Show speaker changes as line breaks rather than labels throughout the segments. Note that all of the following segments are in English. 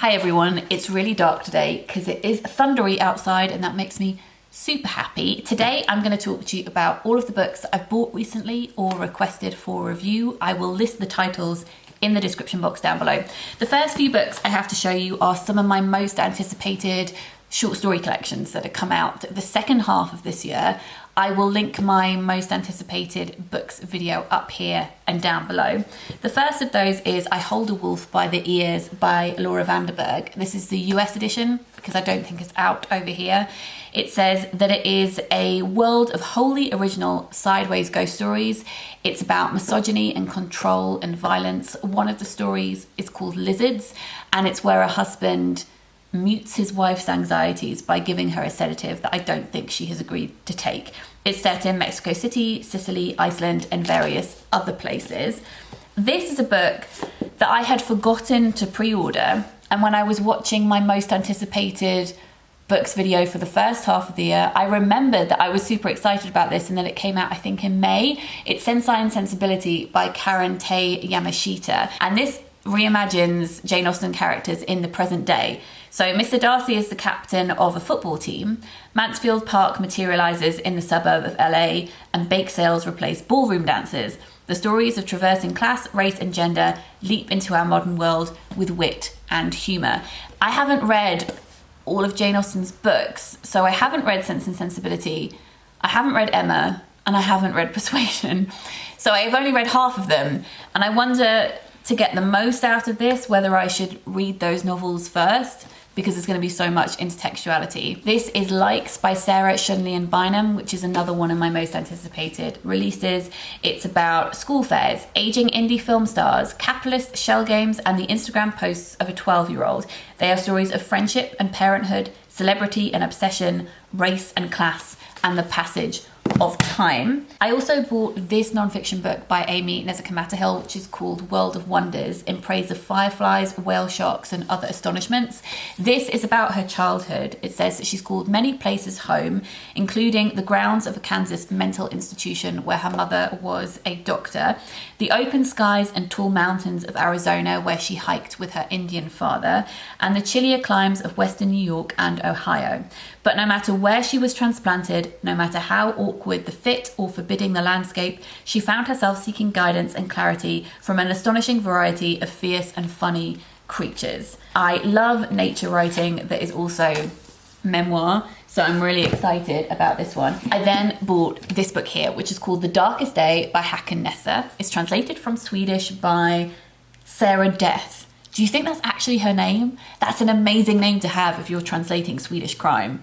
Hi everyone, it's really dark today because it is thundery outside and that makes me super happy. Today I'm going to talk to you about all of the books that I've bought recently or requested for review. I will list the titles in the description box down below. The first few books I have to show you are some of my most anticipated short story collections that have come out the second half of this year. I will link my most anticipated books video up here and down below. The first of those is I Hold a Wolf by the Ears by Laura Vanderburg. This is the US edition because I don't think it's out over here. It says that it is a world of wholly original sideways ghost stories. It's about misogyny and control and violence. One of the stories is called Lizards, and it's where a husband mutes his wife's anxieties by giving her a sedative that I don't think she has agreed to take. It's set in Mexico City, Sicily, Iceland, and various other places. This is a book that I had forgotten to pre-order, and when I was watching my most anticipated books video for the first half of the year, I remembered that I was super excited about this and that it came out, I think, in May. It's Sensei and Sensibility by Karen Tei Yamashita, and this reimagines Jane Austen characters in the present day. So Mr. Darcy is the captain of a football team, Mansfield Park materialises in the suburb of LA, and bake sales replace ballroom dances. The stories of traversing class, race and gender leap into our modern world with wit and humour. I haven't read all of Jane Austen's books, so I haven't read Sense and Sensibility, I haven't read Emma, and I haven't read Persuasion. So I've only read half of them, and I wonder, to get the most out of this, whether I should read those novels first, because there's going to be so much intertextuality. This is Likes by Sarah Shunlian Bynum, which is another one of my most anticipated releases. It's about school fairs, aging indie film stars, capitalist shell games, and the Instagram posts of a 12-year-old. They are stories of friendship and parenthood, celebrity and obsession, race and class, and the passage of time. I also bought this non-fiction book by Amy Nezhukumatahill, which is called World of Wonders, in praise of fireflies, whale sharks, and other astonishments. This is about her childhood. It says that she's called many places home, including the grounds of a Kansas mental institution where her mother was a doctor, the open skies and tall mountains of Arizona where she hiked with her Indian father, and the chillier climes of Western New York and Ohio. But no matter where she was transplanted, no matter how awkward the fit or forbidding the landscape, she found herself seeking guidance and clarity from an astonishing variety of fierce and funny creatures. I love nature writing that is also memoir, so I'm really excited about this one. I then bought this book here, which is called The Darkest Day by Håkan Nesser. It's translated from Swedish by Sarah Death. Do you think that's actually her name? That's an amazing name to have if you're translating Swedish crime.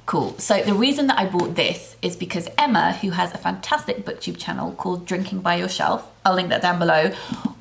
Cool. So the reason that I bought this is because Emma, who has a fantastic booktube channel called Drinking by Your Shelf, I'll link that down below,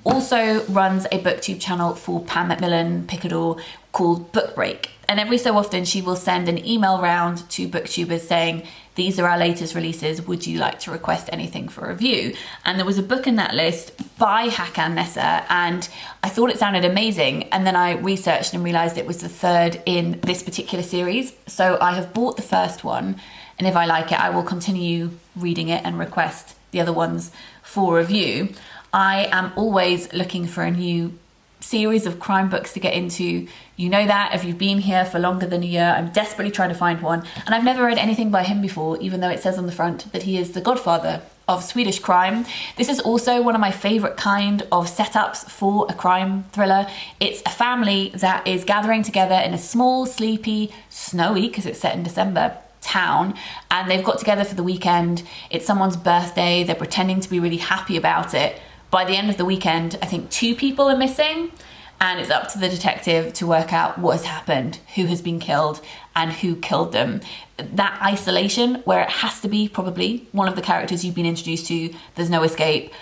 also runs a booktube channel for Pam Macmillan Picador called Book Break. And every so often she will send an email round to booktubers saying, these are our latest releases, would you like to request anything for review? And there was a book in that list by Håkan Nesser, and I thought it sounded amazing. And then I researched and realized it was the third in this particular series. So I have bought the first one, and if I like it, I will continue reading it and request the other ones for review. I am always looking for a new series of crime books to get into. You know that if you've been here for longer than a year. I'm desperately trying to find one, and I've never read anything by him before, even though it says on the front that he is the godfather of Swedish crime. This is also one of my favorite kind of setups for a crime thriller. It's a family that is gathering together in a small, sleepy, snowy, because it's set in December, town, and they've got together for the weekend. It's someone's birthday. They're pretending to be really happy about it. By the end of the weekend, I think 2 people are missing, and it's up to the detective to work out what has happened, who has been killed, and who killed them. That isolation, where it has to be probably one of the characters you've been introduced to, there's no escape.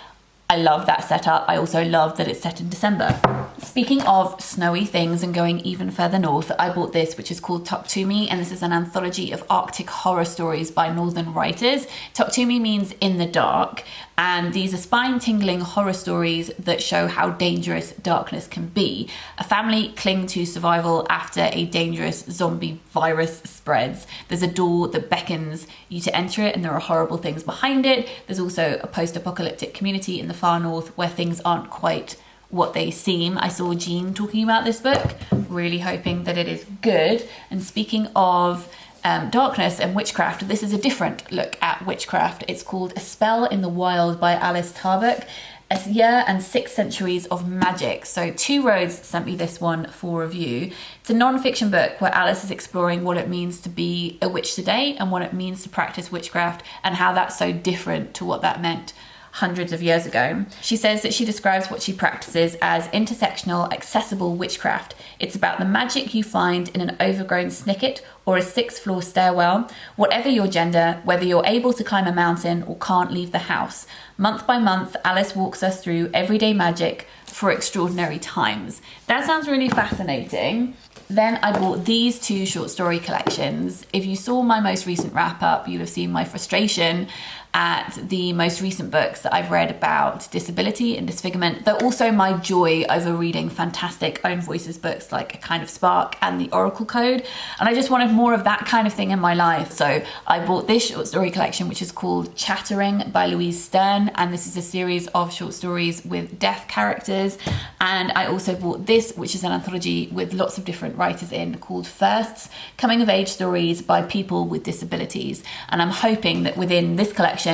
I love that setup. I also love that it's set in December. Speaking of snowy things and going even further north, I bought this, which is called Talk to Me, and this is an anthology of Arctic horror stories by northern writers. Talk to Me means in the dark, and these are spine-tingling horror stories that show how dangerous darkness can be. A family cling to survival after a dangerous zombie virus spreads. There's a door that beckons you to enter it, and there are horrible things behind it. There's also a post-apocalyptic community in the far north where things aren't quite what they seem. I saw Jean talking about this book, really hoping that it is good. And speaking of darkness and witchcraft, this is a different look at witchcraft. It's called A Spell in the Wild by Alice Tarbuck. A Year and 6 Centuries of Magic. So Two Roads sent me this one for review. It's a non-fiction book where Alice is exploring what it means to be a witch today and what it means to practice witchcraft and how that's so different to what that meant hundreds of years ago. She says that she describes what she practices as intersectional, accessible witchcraft. It's about the magic you find in an overgrown snicket or a 6th-floor stairwell, whatever your gender, whether you're able to climb a mountain or can't leave the house. Month by month, Alice walks us through everyday magic for extraordinary times. That sounds really fascinating. Then I bought these 2 short story collections. If you saw my most recent wrap up, you'll have seen my frustration at the most recent books that I've read about disability and disfigurement, but also my joy over reading fantastic own voices books like A Kind of Spark and The Oracle Code. And I just wanted more of that kind of thing in my life. So I bought this short story collection, which is called Chattering by Louise Stern. And this is a series of short stories with deaf characters. And I also bought this, which is an anthology with lots of different writers in, called Firsts, Coming of Age Stories by People with Disabilities. And I'm hoping that within this collection,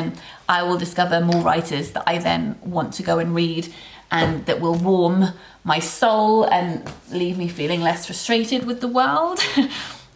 I will discover more writers that I then want to go and read and that will warm my soul and leave me feeling less frustrated with the world.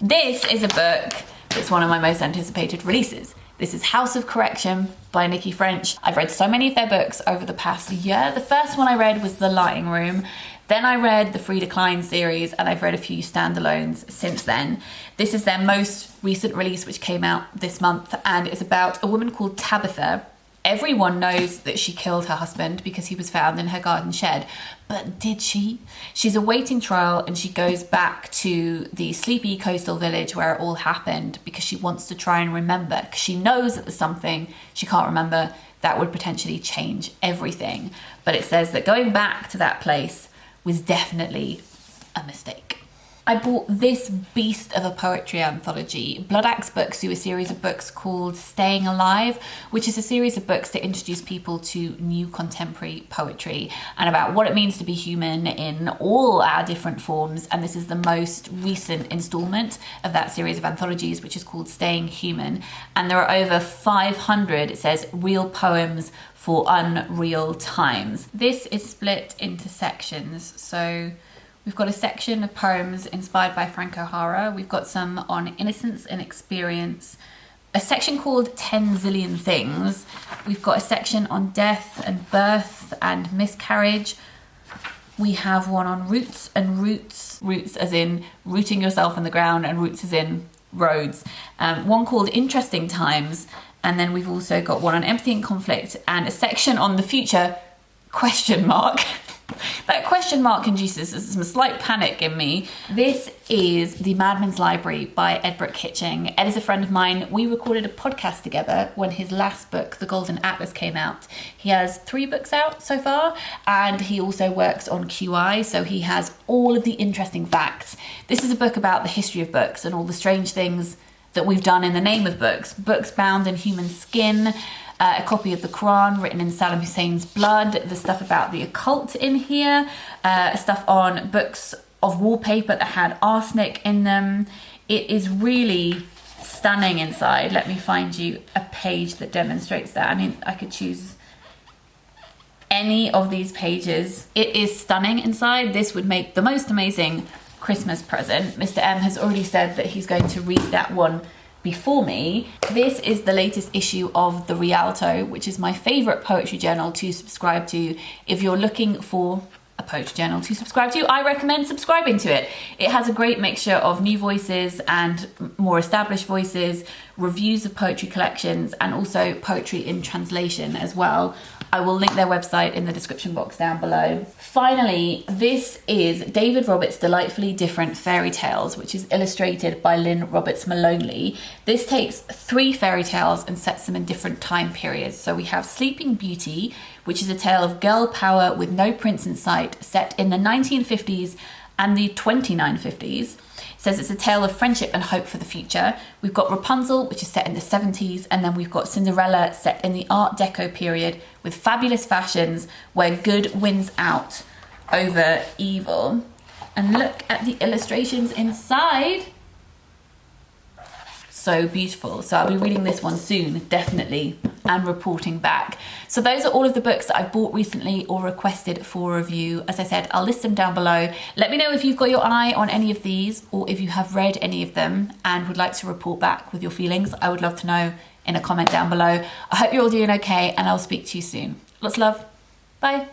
This is a book that's one of my most anticipated releases. This is House of Correction by Nikki French. I've read so many of their books over the past year. The first one I read was The Lighting Room. Then I read the Frida Klein series, and I've read a few standalones since then. This is their most recent release, which came out this month, and it's about a woman called Tabitha. Everyone knows that she killed her husband because he was found in her garden shed. But did she? She's awaiting trial, and she goes back to the sleepy coastal village where it all happened because she wants to try and remember, because she knows that there's something she can't remember that would potentially change everything. But it says that going back to that place was definitely a mistake. I bought this beast of a poetry anthology. Blood Axe Books do a series of books called Staying Alive, which is a series of books that introduce people to new contemporary poetry and about what it means to be human in all our different forms. And this is the most recent installment of that series of anthologies, which is called Staying Human. And there are over 500, it says, real poems for unreal times. This is split into sections. So we've got a section of poems inspired by Frank O'Hara. We've got some on innocence and experience. A section called 10 Zillion Things. We've got a section on death and birth and miscarriage. We have one on roots and roots. Roots as in rooting yourself in the ground, and roots as in roads. One called Interesting Times. And then we've also got one on empathy and conflict, and a section on the future, question mark. That question mark induces some slight panic in me. This is The Madman's Library by Ed Brooke Hitching. Ed is a friend of mine. We recorded a podcast together when his last book, The Golden Atlas, came out. He has 3 books out so far, and he also works on QI, so he has all of the interesting facts. This is a book about the history of books and all the strange things that we've done in the name of books. Books bound in human skin, a copy of the Quran written in Saddam Hussein's blood, the stuff about the occult in here, stuff on books of wallpaper that had arsenic in them. It is really stunning inside. Let me find you a page that demonstrates that. I mean, I could choose any of these pages. It is stunning inside. This would make the most amazing Christmas present. Mr. M has already said that he's going to read that one before me. This is the latest issue of The Rialto, which is my favorite poetry journal to subscribe to. If you're looking for a poetry journal to subscribe to, I recommend subscribing to it. It has a great mixture of new voices and more established voices, reviews of poetry collections, and also poetry in translation as well. I will link their website in the description box down below. Finally, this is David Roberts' Delightfully Different Fairy Tales, which is illustrated by Lynn Roberts Maloney. This takes 3 fairy tales and sets them in different time periods. So we have Sleeping Beauty, which is a tale of girl power with no prince in sight, set in the 1950s and the 2950s. It says it's a tale of friendship and hope for the future. We've got Rapunzel, which is set in the 70s, and then we've got Cinderella, set in the Art Deco period, with fabulous fashions where good wins out over evil. And look at the illustrations inside. So beautiful. So I'll be reading this one soon, definitely, and reporting back. So those are all of the books that I've bought recently or requested for review. As I said, I'll list them down below. Let me know if you've got your eye on any of these or if you have read any of them and would like to report back with your feelings. I would love to know in a comment down below. I hope you're all doing okay, and I'll speak to you soon. Lots of love. Bye.